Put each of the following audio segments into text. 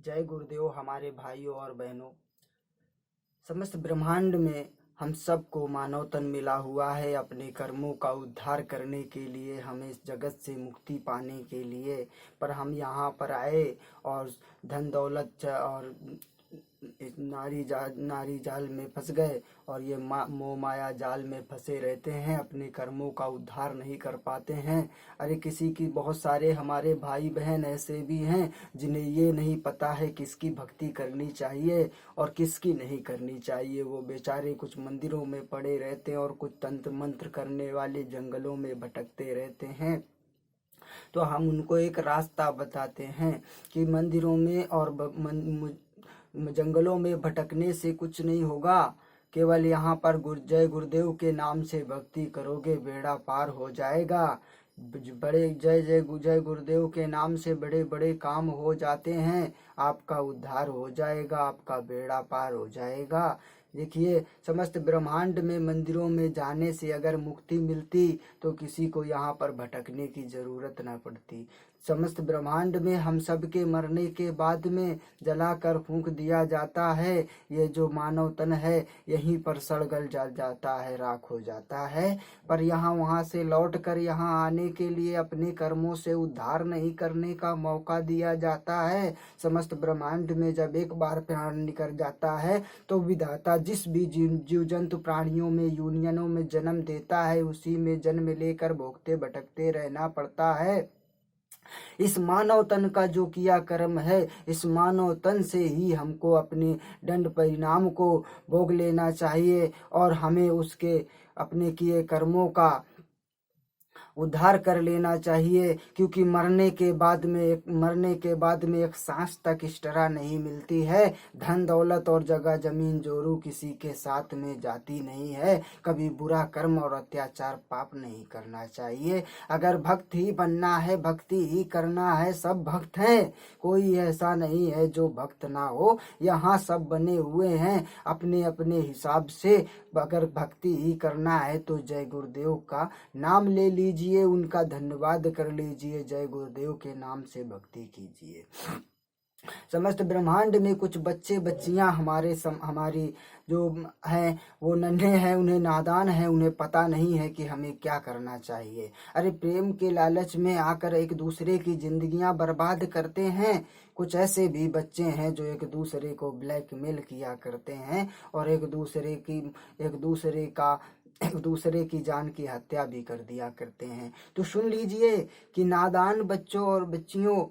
जय गुरुदेव। हमारे भाइयों और बहनों, समस्त ब्रह्मांड में हम सबको मानव तन मिला हुआ है अपने कर्मों का उद्धार करने के लिए, हमें इस जगत से मुक्ति पाने के लिए। पर हम यहाँ पर आए और धन दौलत और इस नारी जाल में फंस गए और ये मोह माया जाल में फंसे रहते हैं, अपने कर्मों का उद्धार नहीं कर पाते हैं। अरे किसी की, बहुत सारे हमारे भाई बहन ऐसे भी हैं जिन्हें ये नहीं पता है किसकी भक्ति करनी चाहिए और किसकी नहीं करनी चाहिए। वो बेचारे कुछ मंदिरों में पड़े रहते हैं और कुछ तंत्र मंत्र करने वाले जंगलों में भटकते रहते हैं। तो हम उनको एक रास्ता बताते हैं कि मंदिरों में और जंगलों में भटकने से कुछ नहीं होगा। केवल यहाँ पर जय गुरुदेव के नाम से भक्ति करोगे, बेड़ा पार हो जाएगा। बड़े जय गुरुदेव के नाम से बड़े बड़े काम हो जाते हैं, आपका उद्धार हो जाएगा, आपका बेड़ा पार हो जाएगा। देखिए, समस्त ब्रह्मांड में मंदिरों में जाने से अगर मुक्ति मिलती तो किसी को यहाँ पर भटकने की जरूरत न पड़ती। समस्त ब्रह्मांड में हम सब के मरने के बाद में जलाकर फूंक दिया जाता है। ये जो मानव तन है यहीं पर सड़गल जल जाता है, राख हो जाता है। पर यहाँ वहाँ से लौट कर यहाँ आने के लिए अपने कर्मों से उद्धार नहीं करने का मौका दिया जाता है। समस्त ब्रह्मांड में जब एक बार प्राण निकल जाता है तो विधाता जिस भी जीव जंतु प्राणियों में यूनियनों में जन्म देता है, उसी में जन्म लेकर भोगते भटकते रहना पड़ता है। इस मानव तन का जो किया कर्म है, इस मानव तन से ही हमको अपने दंड परिणाम को भोग लेना चाहिए और हमें उसके अपने किए कर्मों का उद्धार कर लेना चाहिए। क्योंकि मरने के बाद में एक सांस तक इस तरह नहीं मिलती है। धन दौलत और जगह जमीन जोरू किसी के साथ में जाती नहीं है। कभी बुरा कर्म और अत्याचार पाप नहीं करना चाहिए। अगर भक्त ही बनना है, भक्ति ही करना है, सब भक्त हैं, कोई ऐसा नहीं है जो भक्त ना हो। यहाँ सब बने हुए हैं अपने अपने हिसाब से। अगर भक्ति ही करना है तो जय गुरुदेव का नाम ले लीजिए, उनका धन्यवाद कर लीजिए, जय गुरुदेव के नाम से भक्ति कीजिए। समस्त ब्रह्मांड में कुछ बच्चे बच्चियां हमारी जो हैं वो नन्हे हैं, उन्हें नादान है, उन्हें पता नहीं है कि हमें क्या करना चाहिए। अरे प्रेम के लालच में आकर एक दूसरे की जिंदगियां बर्बाद करते हैं। कुछ ऐसे भी बच्चे हैं जो एक दूसरे को ब्लैकमेल किया करते हैं और एक दूसरे की जान की हत्या भी कर दिया करते हैं। तो सुन लीजिए कि नादान बच्चों और बच्चियों,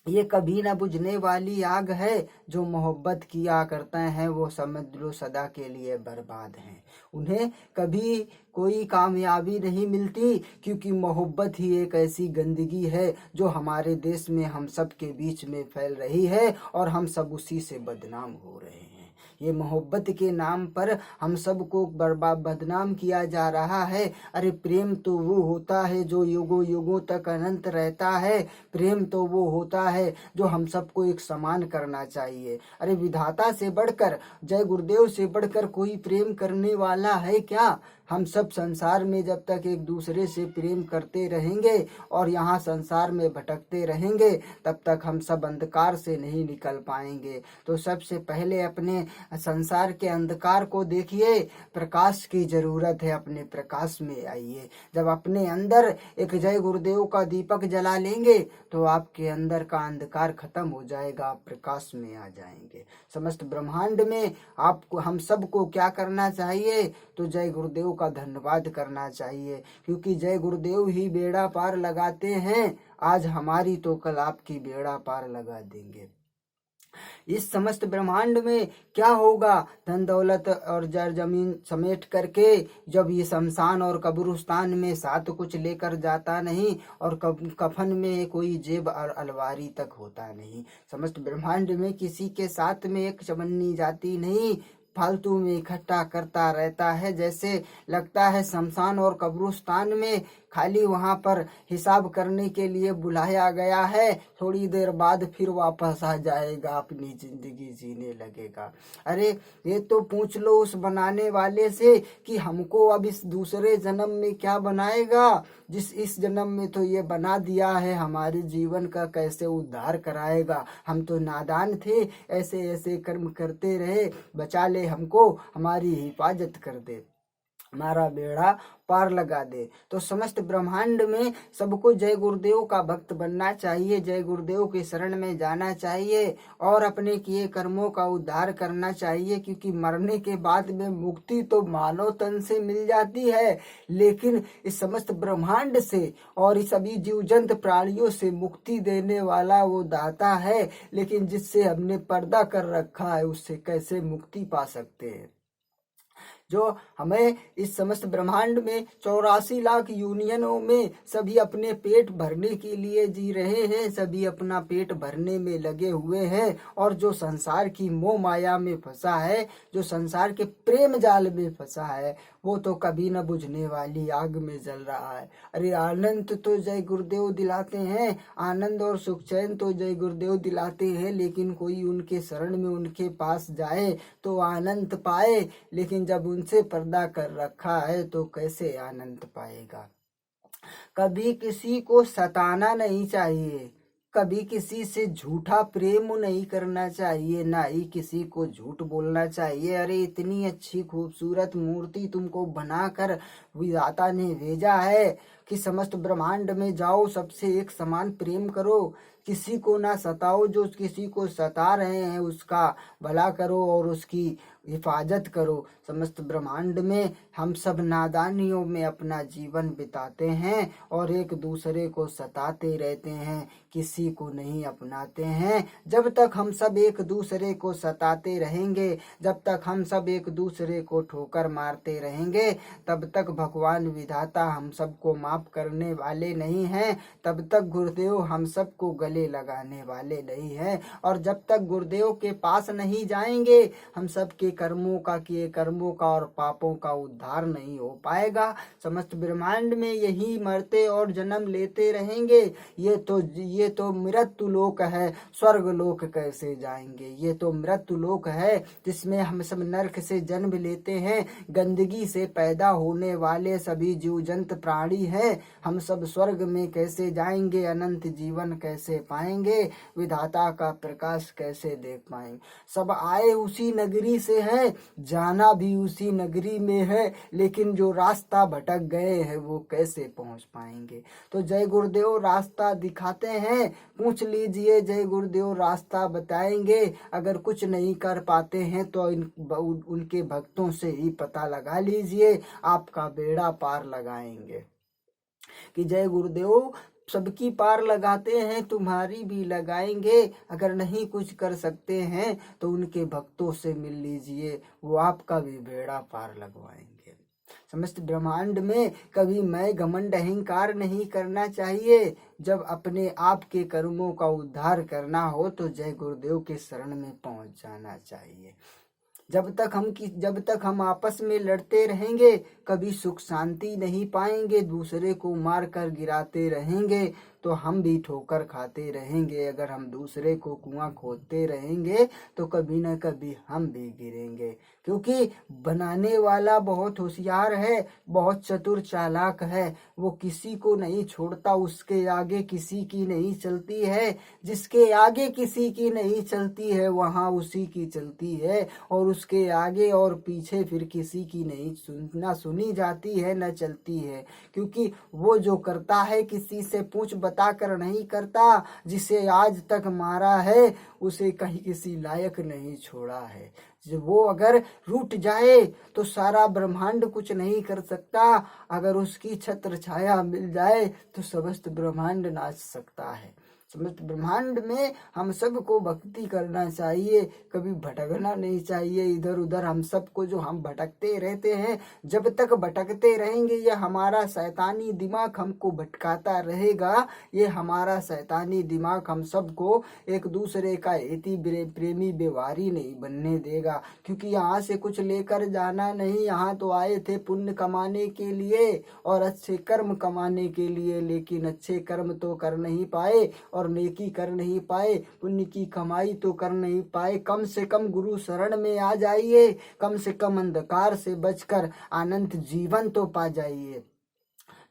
ये कभी न बुझने वाली आग है। जो मोहब्बत किया करते हैं वो समझ लो सदा के लिए बर्बाद हैं। उन्हें कभी कोई कामयाबी नहीं मिलती, क्योंकि मोहब्बत ही एक ऐसी गंदगी है जो हमारे देश में हम सब के बीच में फैल रही है और हम सब उसी से बदनाम हो रहे हैं। ये मोहब्बत के नाम पर हम सबको बदनाम किया जा रहा है। अरे प्रेम तो वो होता है जो युगों युगों तक अनंत रहता है। प्रेम तो वो होता है जो हम सबको एक समान करना चाहिए। अरे विधाता से बढ़कर, जय गुरुदेव से बढ़कर कोई प्रेम करने वाला है क्या? हम सब संसार में जब तक एक दूसरे से प्रेम करते रहेंगे और यहाँ संसार में भटकते रहेंगे, तब तक हम सब अंधकार से नहीं निकल पाएंगे। तो सबसे पहले अपने संसार के अंधकार को देखिए, प्रकाश की जरूरत है, अपने प्रकाश में आइए। जब अपने अंदर एक जय गुरुदेव का दीपक जला लेंगे तो आपके अंदर का अंधकार खत्म हो जाएगा, आप प्रकाश में आ जाएंगे। समस्त ब्रह्मांड में आपको, हम सबको क्या करना चाहिए? तो जय गुरुदेव का धन्यवाद करना चाहिए, क्योंकि जय गुरुदेव ही बेड़ा पार लगाते हैं। आज हमारी तो कल आपकी बेड़ा पार लगा देंगे। इस समस्त ब्रह्मांड में क्या होगा? धन दौलत और जर जमीन समेट करके जब ये शमशान और कब्रिस्तान में साथ कुछ लेकर जाता नहीं और कफन में कोई जेब और अलमारी तक होता नहीं। समस्त ब्रह्मांड में किसी के साथ में एक चवन्नी जाती नहीं, फालतू में इकट्ठा करता रहता है। जैसे लगता है शमशान और कब्रिस्तान में खाली वहाँ पर हिसाब करने के लिए बुलाया गया है, थोड़ी देर बाद फिर वापस आ जाएगा, अपनी जिंदगी जीने लगेगा। अरे ये तो पूछ लो उस बनाने वाले से कि हमको अब इस दूसरे जन्म में क्या बनाएगा, इस जन्म में तो ये बना दिया है, हमारे जीवन का कैसे उद्धार कराएगा। हम तो नादान थे, ऐसे ऐसे कर्म करते रहे, बचा ले हमको, हमारी हिफाजत कर दे, हमारा बेड़ा पार लगा दे। तो समस्त ब्रह्मांड में सबको जय गुरुदेव का भक्त बनना चाहिए, जय गुरुदेव के शरण में जाना चाहिए और अपने किए कर्मों का उद्धार करना चाहिए, क्योंकि मरने के बाद में मुक्ति तो मानव तन से मिल जाती है, लेकिन इस समस्त ब्रह्मांड से और इस सभी जीव जंत प्राणियों से मुक्ति देने वाला वो दाता है, लेकिन जिससे हमने पर्दा कर रखा है उससे कैसे मुक्ति पा सकते हैं। जो हमें इस समस्त ब्रह्मांड में 84 लाख यूनियनों में सभी अपने पेट भरने के लिए जी रहे हैं, सभी अपना पेट भरने में लगे हुए हैं, और जो संसार की मोह माया में फंसा है, जो संसार के प्रेम जाल में फंसा है, वो तो कभी न बुझने वाली आग में जल रहा है। अरे आनंद तो जय गुरुदेव दिलाते हैं, आनंद और सुख चैन तो जय गुरुदेव दिलाते हैं, लेकिन कोई उनके शरण में उनके पास जाए तो आनंद पाए, लेकिन जब उनसे पर्दा कर रखा है तो कैसे आनंद पाएगा। कभी किसी को सताना नहीं चाहिए, कभी किसी से झूठा प्रेम नहीं करना चाहिए, ना ही किसी को झूठ बोलना चाहिए। अरे इतनी अच्छी खूबसूरत मूर्ति तुमको बनाकर विधाता ने भेजा है कि समस्त ब्रह्मांड में जाओ, सबसे एक समान प्रेम करो, किसी को ना सताओ, जो किसी को सता रहे हैं उसका भला करो और उसकी हिफाजत करो। समस्त ब्रह्मांड में हम सब नादानियों में अपना जीवन बिताते हैं और एक दूसरे को सताते रहते हैं, किसी को नहीं अपनाते हैं। जब तक हम सब एक दूसरे को सताते रहेंगे, जब तक हम सब एक दूसरे को ठोकर मारते रहेंगे, तब तक भगवान विधाता हम सबको माफ करने वाले नहीं हैं, तब तक गुरुदेव हम सबको गले लगाने वाले नहीं हैं। और जब तक गुरुदेव के पास नहीं जाएंगे, हम सबके कर्मों का, किए कर्मों का और पापों का उद्धार नहीं हो पाएगा। समस्त ब्रह्मांड में यही मरते और जन्म लेते रहेंगे। ये तो मृत्यु लोक है, स्वर्ग लोक कैसे जाएंगे। ये तो मृत्यु लोक है जिसमें हम सब नरक से जन्म लेते हैं, गंदगी से पैदा होने वाले सभी जीव जंत प्राणी हैं। हम सब स्वर्ग में कैसे जाएंगे, अनंत जीवन कैसे पाएंगे, विधाता का प्रकाश कैसे देख पाएंगे। सब आए उसी नगरी से है, जाना भी उसी नगरी में है, लेकिन जो रास्ता भटक गए हैं वो कैसे पहुंच पाएंगे। तो जय गुरुदेव रास्ता दिखाते हैं, पूछ लीजिए, जय गुरुदेव रास्ता बताएंगे। अगर कुछ नहीं कर पाते हैं तो उनके भक्तों से ही पता लगा लीजिए, आपका बेड़ा पार लगाएंगे। कि जय गुरुदेव सबकी पार लगाते हैं, तुम्हारी भी लगाएंगे। अगर नहीं कुछ कर सकते हैं तो उनके भक्तों से मिल लीजिए, वो आपका भी बेड़ा पार लगवाएंगे। समस्त ब्रह्मांड में कभी मैं घमंड अहंकार नहीं करना चाहिए। जब अपने आप के कर्मों का उद्धार करना हो तो जय गुरुदेव के शरण में पहुंच जाना चाहिए। जब तक हम आपस में लड़ते रहेंगे, कभी सुख शांति नहीं पाएंगे, दूसरे को मार कर गिराते रहेंगे तो हम भी ठोकर खाते रहेंगे। अगर हम दूसरे को कुआं खोदते रहेंगे तो कभी न कभी हम भी गिरेंगे, क्योंकि बनाने वाला बहुत होशियार है, बहुत चतुर चालाक है। वो किसी को नहीं छोड़ता, उसके आगे किसी की नहीं चलती है। जिसके आगे किसी की नहीं चलती है वहां उसी की चलती है, और उसके आगे और पीछे फिर किसी की नहीं सुनी जाती है, न चलती है। क्योंकि वो जो करता है किसी से पूछ बताकर नहीं करता। जिसे आज तक मारा है उसे कहीं किसी लायक नहीं छोड़ा है। जब वो अगर रूठ जाए तो सारा ब्रह्मांड कुछ नहीं कर सकता। अगर उसकी छत्र छाया मिल जाए तो समस्त ब्रह्मांड नाच सकता है। समस्त ब्रह्मांड में हम सबको भक्ति करना चाहिए, कभी भटकना नहीं चाहिए इधर उधर। हम सबको जो हम भटकते रहते हैं, जब तक भटकते रहेंगे ये हमारा शैतानी दिमाग हमको भटकाता रहेगा। ये हमारा शैतानी दिमाग हम सबको एक दूसरे का हिती प्रेमी व्यवहारी नहीं बनने देगा, क्योंकि यहाँ से कुछ लेकर जाना नहीं। यहाँ तो आए थे पुण्य कमाने के लिए और अच्छे कर्म कमाने के लिए, लेकिन अच्छे कर्म तो कर नहीं पाए और नेकी कर नहीं पाए, पुण्य की कमाई तो कर नहीं पाए। कम से कम गुरु शरण में आ जाइए, कम से कम अंधकार से बचकर अनंत जीवन तो पा जाइए।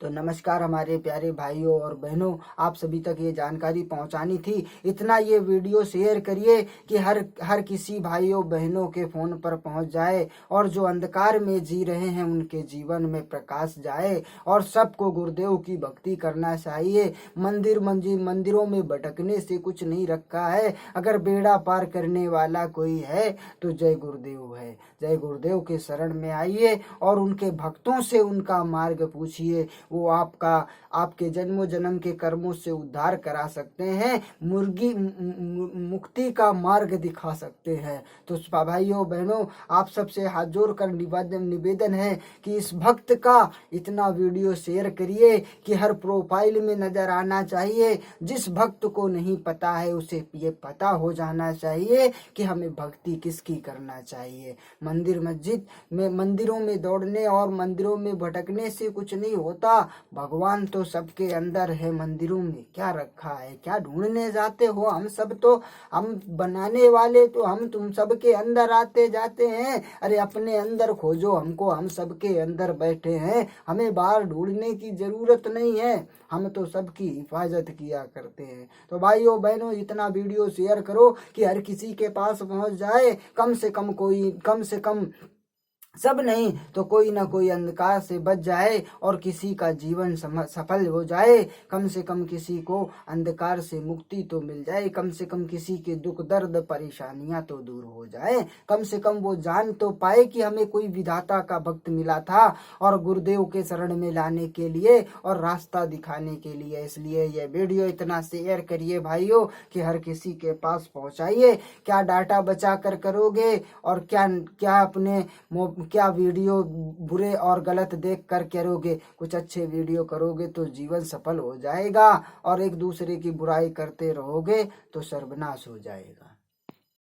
तो नमस्कार हमारे प्यारे भाइयों और बहनों, आप सभी तक ये जानकारी पहुंचानी थी। इतना ये वीडियो शेयर करिए कि हर किसी भाइयों बहनों के फ़ोन पर पहुंच जाए और जो अंधकार में जी रहे हैं उनके जीवन में प्रकाश जाए। और सबको गुरुदेव की भक्ति करना चाहिए। मंदिरों में भटकने से कुछ नहीं रखा है। अगर बेड़ा पार करने वाला कोई है तो जय गुरुदेव है। जय गुरुदेव के शरण में आइए और उनके भक्तों से उनका मार्ग पूछिए। वो आपके जन्मों जन्म के कर्मों से उद्धार करा सकते हैं, मुक्ति का मार्ग दिखा सकते हैं। तो भाइयों बहनों, आप सबसे हाथ जोड़कर निवेदन है कि इस भक्त का इतना वीडियो शेयर करिए कि हर प्रोफाइल में नजर आना चाहिए। जिस भक्त को नहीं पता है उसे ये पता हो जाना चाहिए कि हमें भक्ति किसकी करना चाहिए। मंदिरों में दौड़ने और मंदिरों में भटकने से कुछ नहीं होता। भगवान तो सबके अंदर है, मंदिरों में क्या रखा है, क्या ढूंढने जाते हो। हम बनाने वाले तो हम तुम सबके अंदर आते जाते हैं। अरे अपने अंदर खोजो हमको, हम सबके अंदर बैठे हैं, हमें बाहर ढूंढने की जरूरत नहीं है। हम तो सबकी हिफाजत किया करते हैं। तो भाइयों बहनों, इतना वीडियो शेयर करो कि हर किसी के पास पहुंच जाए। कम से कम सब नहीं तो कोई ना कोई अंधकार से बच जाए और किसी का जीवन सफल हो जाए। कम से कम किसी को अंधकार से मुक्ति तो मिल जाए, कम से कम किसी के दुख दर्द परेशानियां तो दूर हो जाए, कम से कम वो जान तो पाए कि हमें कोई विधाता का भक्त मिला था और गुरुदेव के शरण में लाने के लिए और रास्ता दिखाने के लिए। इसलिए ये वीडियो इतना शेयर करिए भाइयों कि हर किसी के पास पहुंचाइए। क्या डाटा बचा कर करोगे और क्या वीडियो बुरे और गलत देख कर करोगे। कुछ अच्छे वीडियो करोगे तो जीवन सफल हो जाएगा और एक दूसरे की बुराई करते रहोगे तो सर्वनाश हो जाएगा।